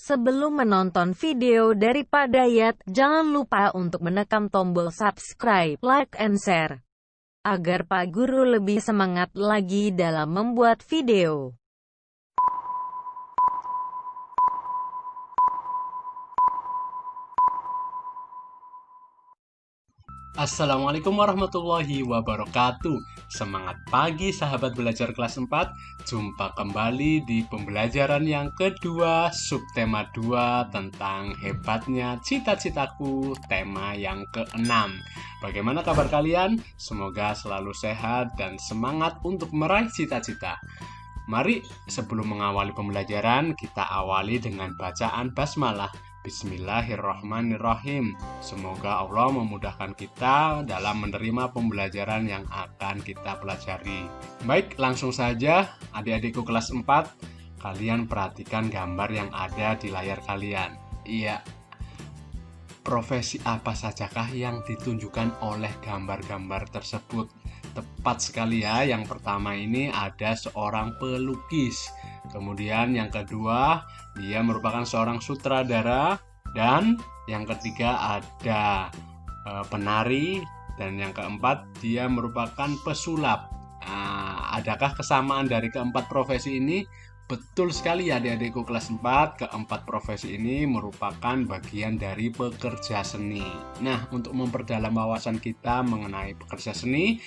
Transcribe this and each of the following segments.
Sebelum menonton video dari Pak Dayat, jangan lupa untuk menekan tombol subscribe, like, and share, agar Pak Guru lebih semangat lagi dalam membuat video. Assalamualaikum warahmatullahi wabarakatuh. Semangat pagi sahabat belajar kelas 4. Jumpa kembali di pembelajaran yang kedua, subtema 2 tentang hebatnya cita-citaku, tema yang ke-6. Bagaimana kabar kalian? Semoga selalu sehat dan semangat untuk meraih cita-cita. Mari sebelum mengawali pembelajaran, kita awali dengan bacaan basmalah. Bismillahirrahmanirrahim. Semoga Allah memudahkan kita dalam menerima pembelajaran yang akan kita pelajari. Baik, langsung saja adik-adikku kelas 4, kalian perhatikan gambar yang ada di layar kalian. Iya, profesi apa sajakah yang ditunjukkan oleh gambar-gambar tersebut? Tepat sekali ya, yang pertama ini ada seorang pelukis. Kemudian yang kedua, dia merupakan seorang sutradara. Dan yang ketiga ada penari. Dan yang keempat, dia merupakan pesulap. Adakah kesamaan dari keempat profesi ini? Betul sekali ya adik-adikku kelas 4, keempat profesi ini merupakan bagian dari pekerja seni. Nah, untuk memperdalam wawasan kita mengenai pekerja seni,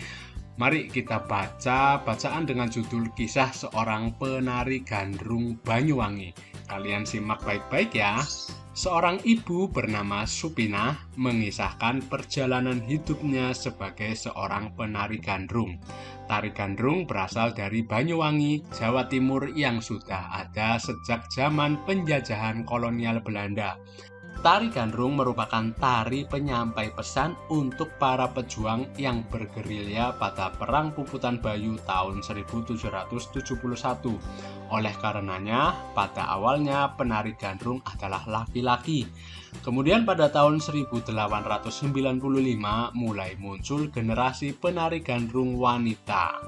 mari kita baca bacaan dengan judul Kisah Seorang Penari Gandrung Banyuwangi. Kalian simak baik-baik ya. Seorang ibu bernama Supinah mengisahkan perjalanan hidupnya sebagai seorang penari gandrung. Tari gandrung berasal dari Banyuwangi, Jawa Timur yang sudah ada sejak zaman penjajahan kolonial Belanda. Tari gandrung merupakan tari penyampai pesan untuk para pejuang yang bergerilya pada Perang Puputan Bayu tahun 1771. Oleh karenanya, pada awalnya penari gandrung adalah laki-laki. Kemudian pada tahun 1895 mulai muncul generasi penari gandrung wanita.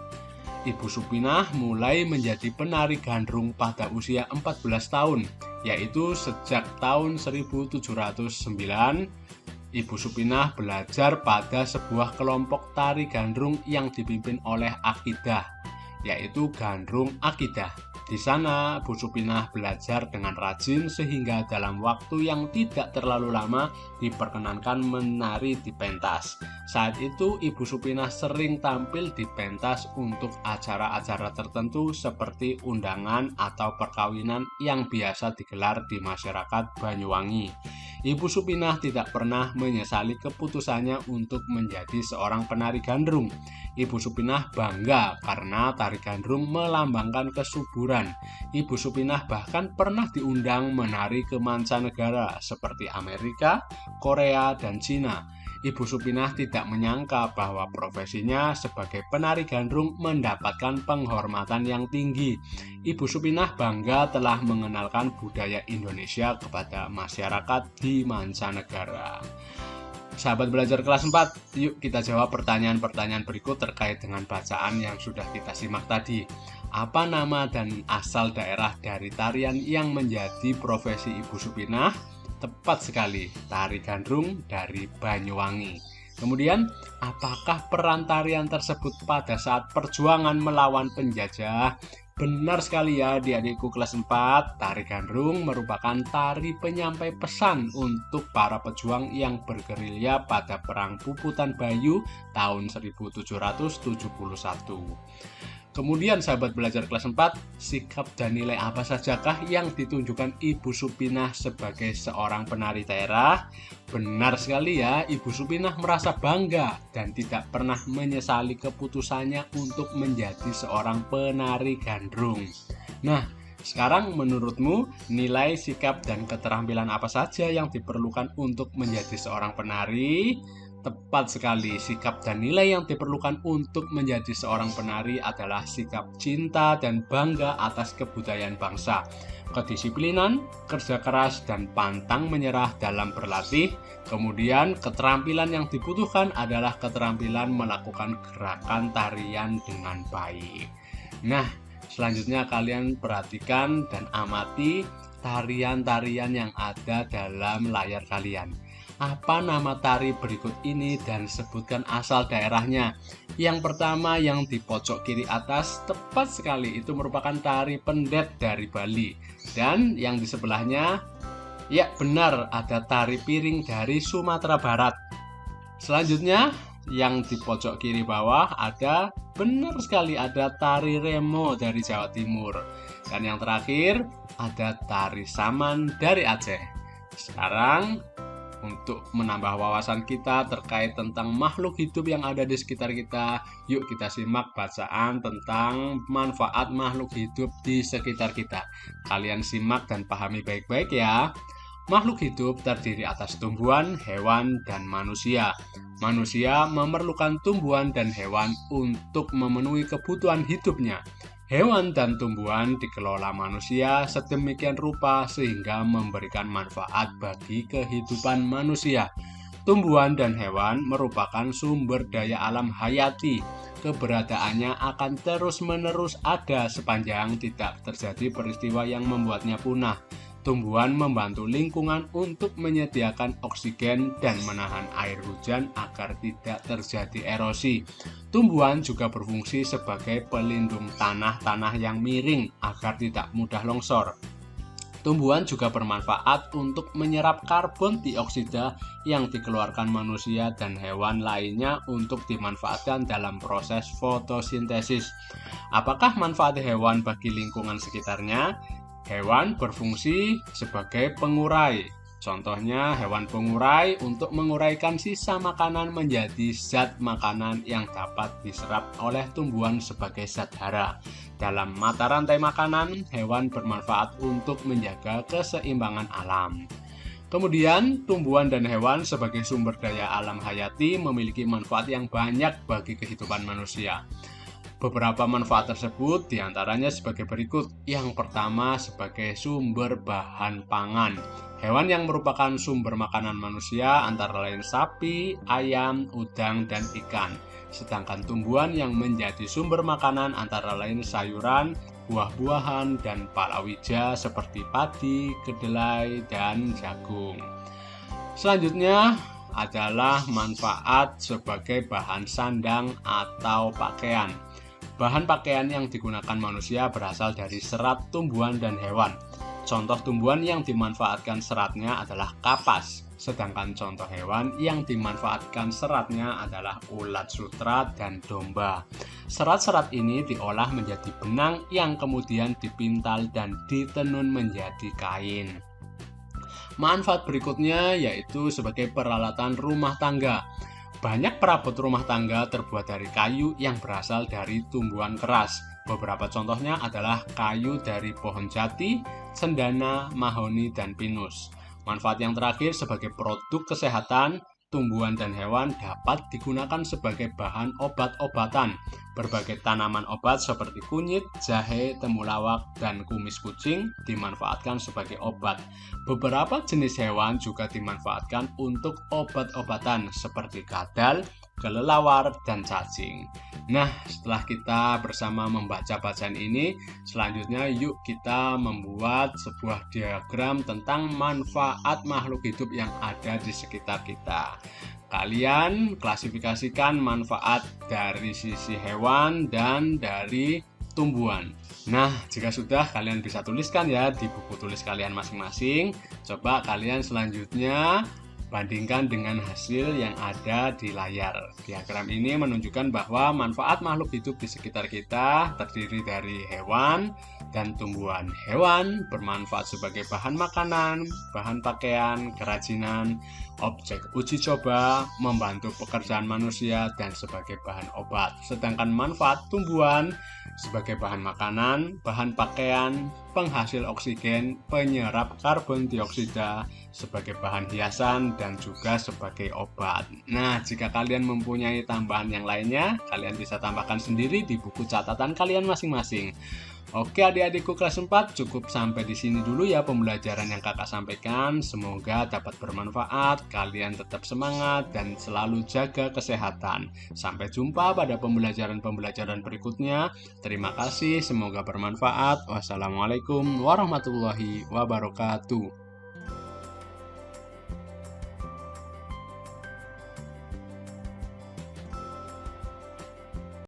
Ibu Supinah mulai menjadi penari gandrung pada usia 14 tahun, yaitu sejak tahun 1709. Ibu Supinah belajar pada sebuah kelompok tari gandrung yang dipimpin oleh Akidah, yaitu Gandrung Akidah. Di sana, Bu Supinah belajar dengan rajin sehingga dalam waktu yang tidak terlalu lama diperkenankan menari di pentas. Saat itu, Ibu Supinah sering tampil di pentas untuk acara-acara tertentu seperti undangan atau perkawinan yang biasa digelar di masyarakat Banyuwangi. Ibu Supinah tidak pernah menyesali keputusannya untuk menjadi seorang penari gandrung. Ibu Supinah bangga karena tari gandrung melambangkan kesuburan. Ibu Supinah bahkan pernah diundang menari ke mancanegara seperti Amerika, Korea, dan Cina. Ibu Supinah tidak menyangka bahwa profesinya sebagai penari gandrung mendapatkan penghormatan yang tinggi. Ibu Supinah bangga telah mengenalkan budaya Indonesia kepada masyarakat di mancanegara. Sahabat belajar kelas 4, yuk kita jawab pertanyaan-pertanyaan berikut terkait dengan bacaan yang sudah kita simak tadi. Apa nama dan asal daerah dari tarian yang menjadi profesi Ibu Supinah? Tepat sekali, tari gandrung dari Banyuwangi. Kemudian, apakah peran tarian tersebut pada saat perjuangan melawan penjajah? Benar sekali ya adik-adikku kelas 4, tari gandrung merupakan tari penyampai pesan untuk para pejuang yang bergerilya pada Perang Puputan Bayu tahun 1771. Kemudian sahabat belajar kelas 4, sikap dan nilai apa sajakah yang ditunjukkan Ibu Supinah sebagai seorang penari daerah? Benar sekali ya, Ibu Supinah merasa bangga dan tidak pernah menyesali keputusannya untuk menjadi seorang penari gandrung. Nah, sekarang menurutmu nilai, sikap, dan keterampilan apa saja yang diperlukan untuk menjadi seorang penari? Tepat sekali, sikap dan nilai yang diperlukan untuk menjadi seorang penari adalah sikap cinta dan bangga atas kebudayaan bangsa, kedisiplinan, kerja keras, dan pantang menyerah dalam berlatih. Kemudian, keterampilan yang dibutuhkan adalah keterampilan melakukan gerakan tarian dengan baik. Nah, selanjutnya kalian perhatikan dan amati tarian-tarian yang ada dalam layar kalian. Apa nama tari berikut ini dan sebutkan asal daerahnya. Yang pertama yang di pojok kiri atas, tepat sekali itu merupakan tari pendet dari Bali. Dan yang di sebelahnya, ya benar, ada tari piring dari Sumatera Barat. Selanjutnya yang di pojok kiri bawah ada, benar sekali, ada tari remo dari Jawa Timur. Dan yang terakhir ada tari saman dari Aceh. Sekarang untuk menambah wawasan kita terkait tentang makhluk hidup yang ada di sekitar kita, yuk kita simak bacaan tentang manfaat makhluk hidup di sekitar kita. Kalian simak dan pahami baik-baik ya. Makhluk hidup terdiri atas tumbuhan, hewan, dan manusia. Manusia memerlukan tumbuhan dan hewan untuk memenuhi kebutuhan hidupnya. Hewan dan tumbuhan dikelola manusia sedemikian rupa sehingga memberikan manfaat bagi kehidupan manusia. Tumbuhan dan hewan merupakan sumber daya alam hayati. Keberadaannya akan terus-menerus ada sepanjang tidak terjadi peristiwa yang membuatnya punah. Tumbuhan membantu lingkungan untuk menyediakan oksigen dan menahan air hujan agar tidak terjadi erosi. Tumbuhan juga berfungsi sebagai pelindung tanah-tanah yang miring agar tidak mudah longsor. Tumbuhan juga bermanfaat untuk menyerap karbon dioksida yang dikeluarkan manusia dan hewan lainnya untuk dimanfaatkan dalam proses fotosintesis. Apakah manfaat hewan bagi lingkungan sekitarnya? Hewan berfungsi sebagai pengurai. Contohnya hewan pengurai untuk menguraikan sisa makanan menjadi zat makanan yang dapat diserap oleh tumbuhan sebagai zat hara. Dalam mata rantai makanan, hewan bermanfaat untuk menjaga keseimbangan alam. Kemudian, tumbuhan dan hewan sebagai sumber daya alam hayati memiliki manfaat yang banyak bagi kehidupan manusia. Beberapa manfaat tersebut diantaranya sebagai berikut. Yang pertama, sebagai sumber bahan pangan. Hewan yang merupakan sumber makanan manusia antara lain sapi, ayam, udang, dan ikan. Sedangkan tumbuhan yang menjadi sumber makanan antara lain sayuran, buah-buahan, dan palawija seperti padi, kedelai, dan jagung. Selanjutnya adalah manfaat sebagai bahan sandang atau pakaian. Bahan pakaian yang digunakan manusia berasal dari serat tumbuhan dan hewan. Contoh tumbuhan yang dimanfaatkan seratnya adalah kapas, sedangkan contoh hewan yang dimanfaatkan seratnya adalah ulat sutra dan domba. Serat-serat ini diolah menjadi benang yang kemudian dipintal dan ditenun menjadi kain. Manfaat berikutnya yaitu sebagai peralatan rumah tangga. Banyak perabot rumah tangga terbuat dari kayu yang berasal dari tumbuhan keras. Beberapa contohnya adalah kayu dari pohon jati, cendana, mahoni, dan pinus. Manfaat yang terakhir sebagai produk kesehatan, tumbuhan dan hewan dapat digunakan sebagai bahan obat-obatan. Berbagai tanaman obat seperti kunyit, jahe, temulawak, dan kumis kucing dimanfaatkan sebagai obat. Beberapa jenis hewan juga dimanfaatkan untuk obat-obatan seperti kadal, kelelawar, dan cacing. Nah, setelah kita bersama membaca bacaan ini, selanjutnya yuk kita membuat sebuah diagram tentang manfaat makhluk hidup yang ada di sekitar kita. Kalian klasifikasikan manfaat dari sisi hewan dan dari tumbuhan. Nah, jika sudah, kalian bisa tuliskan ya di buku tulis kalian masing-masing. Coba kalian selanjutnya bandingkan dengan hasil yang ada di layar. Diagram ini menunjukkan bahwa manfaat makhluk hidup di sekitar kita terdiri dari hewan dan tumbuhan. Hewan bermanfaat sebagai bahan makanan, bahan pakaian, kerajinan, objek uji coba, membantu pekerjaan manusia, dan sebagai bahan obat. Sedangkan manfaat tumbuhan sebagai bahan makanan, bahan pakaian, penghasil oksigen, penyerap karbon dioksida, sebagai bahan hiasan, dan juga sebagai obat. Nah, jika kalian mempunyai tambahan yang lainnya, kalian bisa tambahkan sendiri di buku catatan kalian masing-masing. Oke adik-adikku kelas 4, cukup sampai di sini dulu ya pembelajaran yang kakak sampaikan. Semoga dapat bermanfaat, kalian tetap semangat dan selalu jaga kesehatan. Sampai jumpa pada pembelajaran-pembelajaran berikutnya. Terima kasih, semoga bermanfaat. Wassalamualaikum warahmatullahi wabarakatuh.